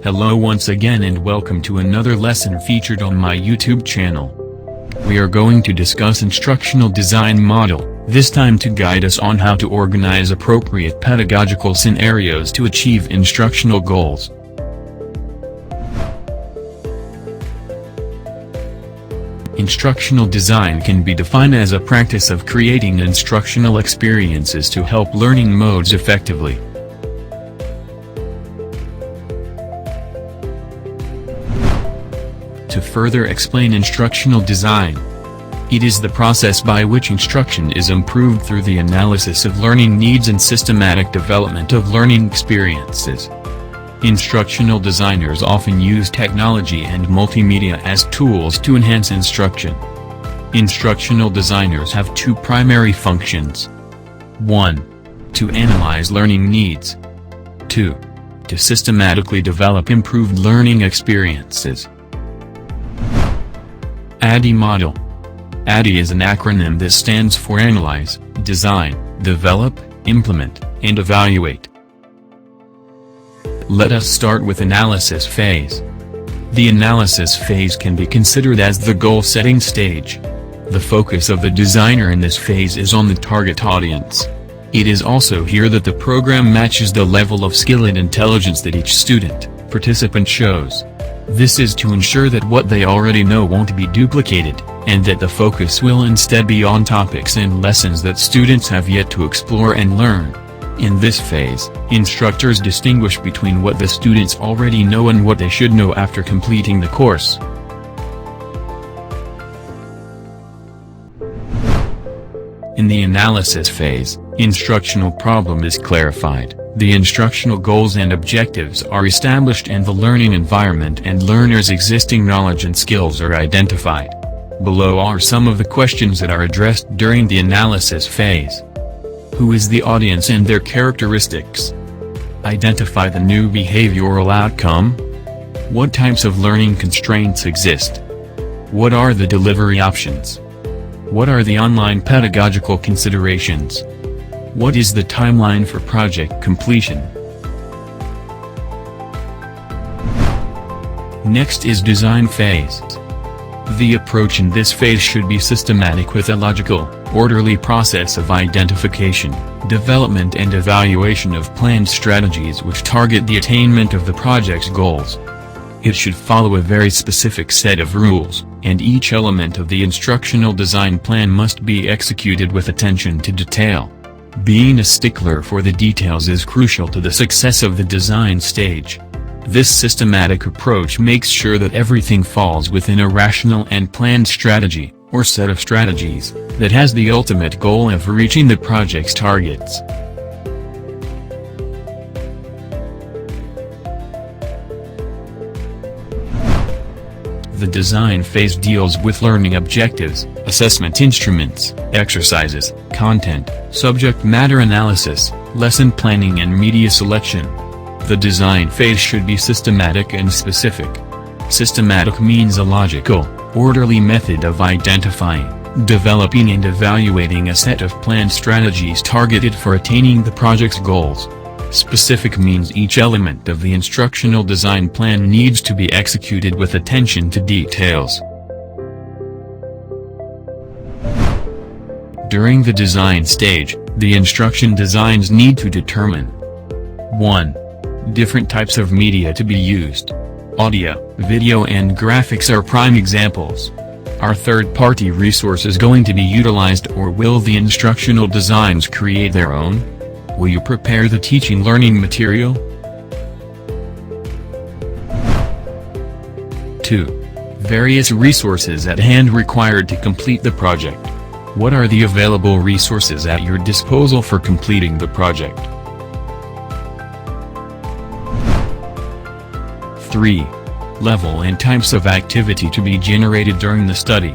Hello once again and welcome to another lesson featured on my YouTube channel. We are going to discuss Instructional Design Model, this time to guide us on how to organize appropriate pedagogical scenarios to achieve instructional goals. Instructional design can be defined as a practice of creating instructional experiences to help learning modes effectively. To further explain instructional design, it is the process by which instruction is improved through the analysis of learning needs and systematic development of learning experiences. Instructional designers often use technology and multimedia as tools to enhance instruction. Instructional designers have two primary functions. 1. To analyze learning needs. 2. To systematically develop improved learning experiences. ADDIE Model. ADDIE is an acronym that stands for Analyze, Design, Develop, Implement, and Evaluate. Let us start with analysis phase. The analysis phase can be considered as the goal-setting stage. The focus of the designer in this phase is on the target audience. It is also here that the program matches the level of skill and intelligence that each participant shows. This is to ensure that what they already know won't be duplicated, and that the focus will instead be on topics and lessons that students have yet to explore and learn. In this phase, instructors distinguish between what the students already know and what they should know after completing the course. In the analysis phase, instructional problem is clarified, the instructional goals and objectives are established and the learning environment and learners' existing knowledge and skills are identified. Below are some of the questions that are addressed during the analysis phase. Who is the audience and their characteristics? Identify the new behavioral outcome. What types of learning constraints exist? What are the delivery options? What are the online pedagogical considerations? What is the timeline for project completion? Next is design phase. The approach in this phase should be systematic with a logical, orderly process of identification, development and evaluation of planned strategies which target the attainment of the project's goals. It should follow a very specific set of rules, and each element of the instructional design plan must be executed with attention to detail. Being a stickler for the details is crucial to the success of the design stage. This systematic approach makes sure that everything falls within a rational and planned strategy, or set of strategies, that has the ultimate goal of reaching the project's targets. The design phase deals with learning objectives, assessment instruments, exercises, content, subject matter analysis, lesson planning and media selection. The design phase should be systematic and specific. Systematic means a logical, orderly method of identifying, developing and evaluating a set of planned strategies targeted for attaining the project's goals. Specific means each element of the instructional design plan needs to be executed with attention to details. During the design stage, the instruction designs need to determine 1. Different types of media to be used. Audio, video and graphics are prime examples. Are third-party resources going to be utilized or will the instructional designs create their own? Will you prepare the teaching learning material? 2. Various resources at hand required to complete the project. What are the available resources at your disposal for completing the project? 3. Level and types of activity to be generated during the study.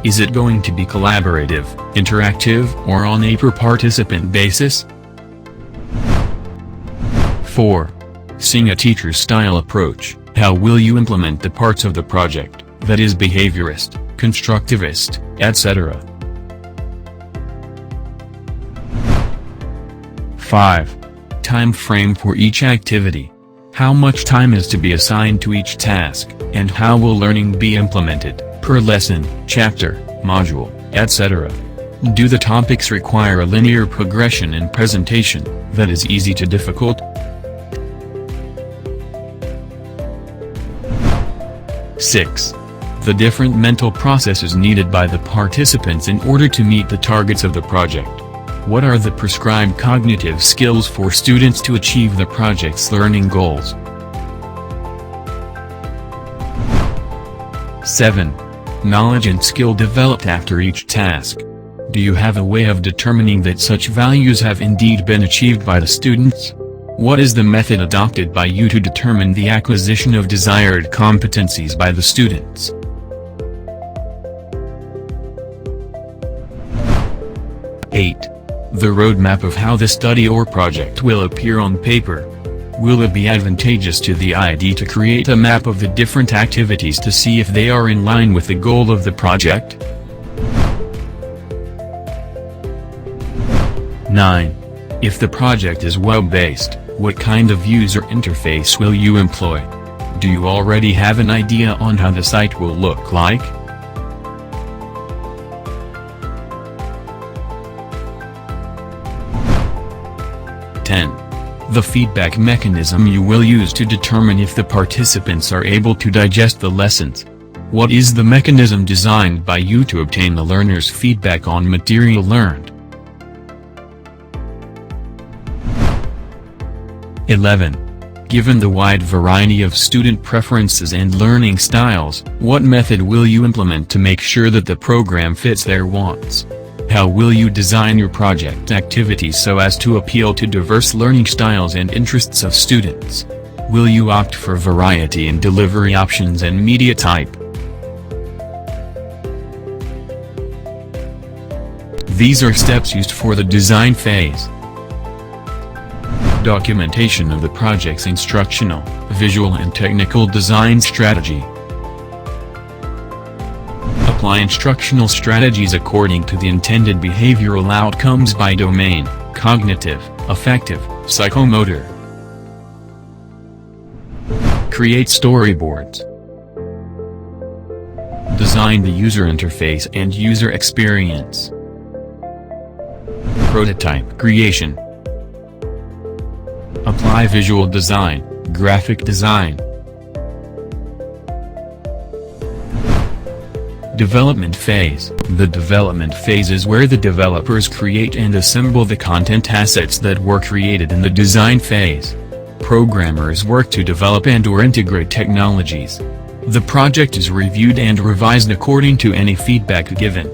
Is it going to be collaborative, interactive or on a per-participant basis? 4. Seeing a teacher's style approach, how will you implement the parts of the project, that is behaviorist, constructivist, etc. 5. Time frame for each activity. How much time is to be assigned to each task, and how will learning be implemented, per lesson, chapter, module, etc. Do the topics require a linear progression in presentation, that is easy to difficult? 6. The different mental processes needed by the participants in order to meet the targets of the project. What are the prescribed cognitive skills for students to achieve the project's learning goals? 7. Knowledge and skill developed after each task. Do you have a way of determining that such values have indeed been achieved by the students? What is the method adopted by you to determine the acquisition of desired competencies by the students? 8. The roadmap of how the study or project will appear on paper. Will it be advantageous to the ID to create a map of the different activities to see if they are in line with the goal of the project? 9. If the project is web-based, what kind of user interface will you employ? Do you already have an idea on how the site will look like? 10. The feedback mechanism you will use to determine if the participants are able to digest the lessons. What is the mechanism designed by you to obtain the learner's feedback on material learned? 11. Given the wide variety of student preferences and learning styles, what method will you implement to make sure that the program fits their wants? How will you design your project activities so as to appeal to diverse learning styles and interests of students? Will you opt for variety in delivery options and media type? These are steps used for the design phase. Documentation of the project's instructional, visual and technical design strategy. Apply instructional strategies according to the intended behavioral outcomes by domain, cognitive, affective, psychomotor. Create storyboards. Design the user interface and user experience. Prototype creation. Apply visual design, graphic design. Development phase. The development phase is where the developers create and assemble the content assets that were created in the design phase. Programmers work to develop and/or integrate technologies. The project is reviewed and revised according to any feedback given.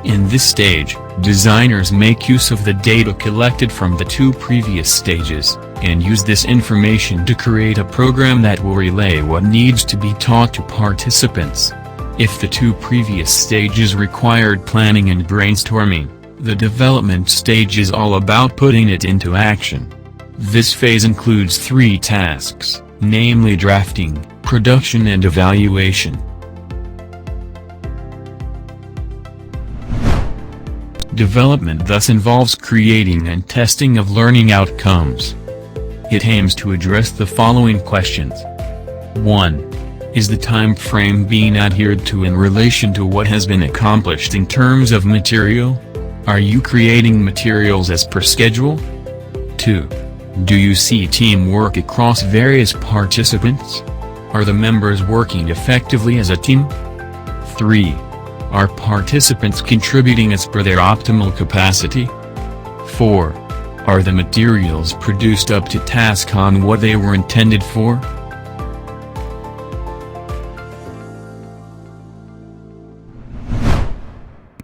In this stage, designers make use of the data collected from the two previous stages, and use this information to create a program that will relay what needs to be taught to participants. If the two previous stages required planning and brainstorming, the development stage is all about putting it into action. This phase includes 3 tasks, namely drafting, production and evaluation. Development thus involves creating and testing of learning outcomes. It aims to address the following questions. 1. Is the time frame being adhered to in relation to what has been accomplished in terms of material? Are you creating materials as per schedule? 2. Do you see teamwork across various participants? Are the members working effectively as a team? 3. Are participants contributing as per their optimal capacity? 4. Are the materials produced up to task on what they were intended for?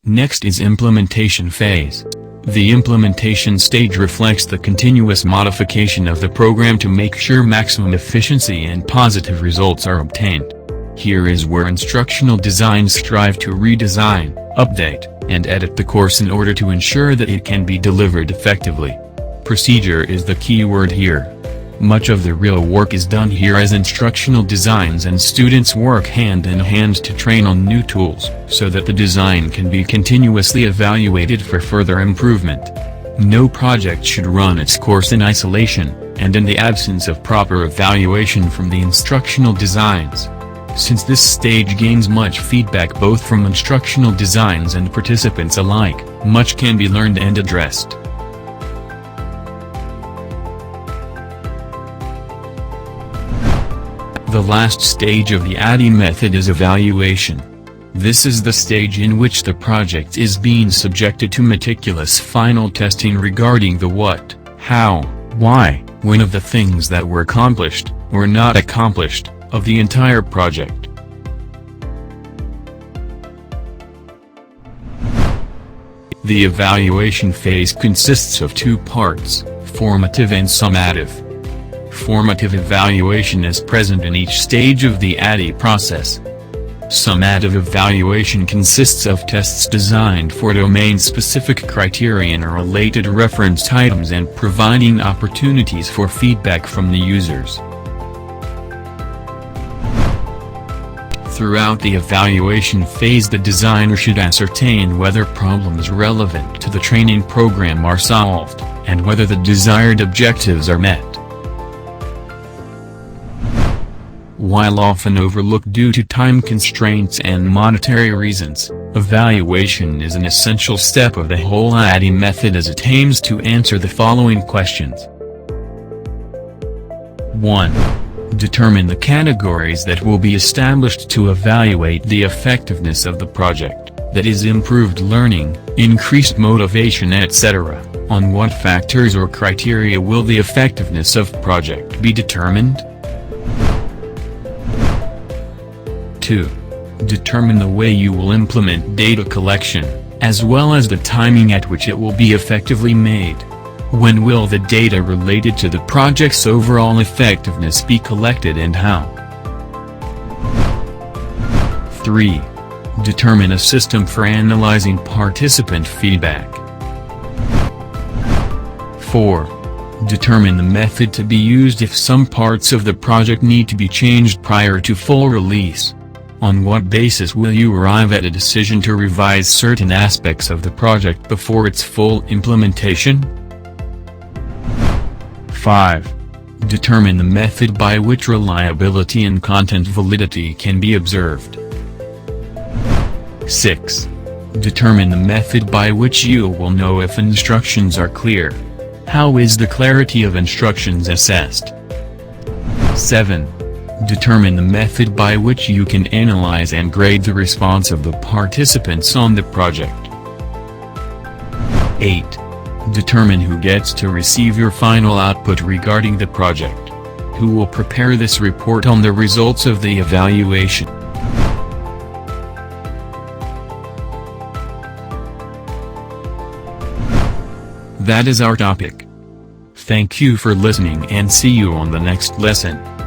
Next is implementation phase. The implementation stage reflects the continuous modification of the program to make sure maximum efficiency and positive results are obtained. Here is where instructional designs strive to redesign, update, and edit the course in order to ensure that it can be delivered effectively. Procedure is the key word here. Much of the real work is done here as instructional designs and students work hand in hand to train on new tools, so that the design can be continuously evaluated for further improvement. No project should run its course in isolation, and in the absence of proper evaluation from the instructional designs. Since this stage gains much feedback both from instructional designs and participants alike, much can be learned and addressed. The last stage of the ADDIE method is evaluation. This is the stage in which the project is being subjected to meticulous final testing regarding the what, how, why, when of the things that were accomplished, or not accomplished, of the entire project. The evaluation phase consists of two parts, formative and summative. Formative evaluation is present in each stage of the ADDIE process. Summative evaluation consists of tests designed for domain-specific criterion or related reference items and providing opportunities for feedback from the users. Throughout the evaluation phase, the designer should ascertain whether problems relevant to the training program are solved, and whether the desired objectives are met. While often overlooked due to time constraints and monetary reasons, evaluation is an essential step of the whole ADDIE method as it aims to answer the following questions. 1. Determine the categories that will be established to evaluate the effectiveness of the project, that is, improved learning, increased motivation, etc. On what factors or criteria will the effectiveness of project be determined? 2. Determine the way you will implement data collection, as well as the timing at which it will be effectively made. When will the data related to the project's overall effectiveness be collected and how? 3. Determine a system for analyzing participant feedback. 4. Determine the method to be used if some parts of the project need to be changed prior to full release. On what basis will you arrive at a decision to revise certain aspects of the project before its full implementation? 5. Determine the method by which reliability and content validity can be observed. 6. Determine the method by which you will know if instructions are clear. How is the clarity of instructions assessed? 7. Determine the method by which you can analyze and grade the response of the participants on the project. 8. Determine who gets to receive your final output regarding the project. Who will prepare this report on the results of the evaluation? That is our topic. Thank you for listening and see you on the next lesson.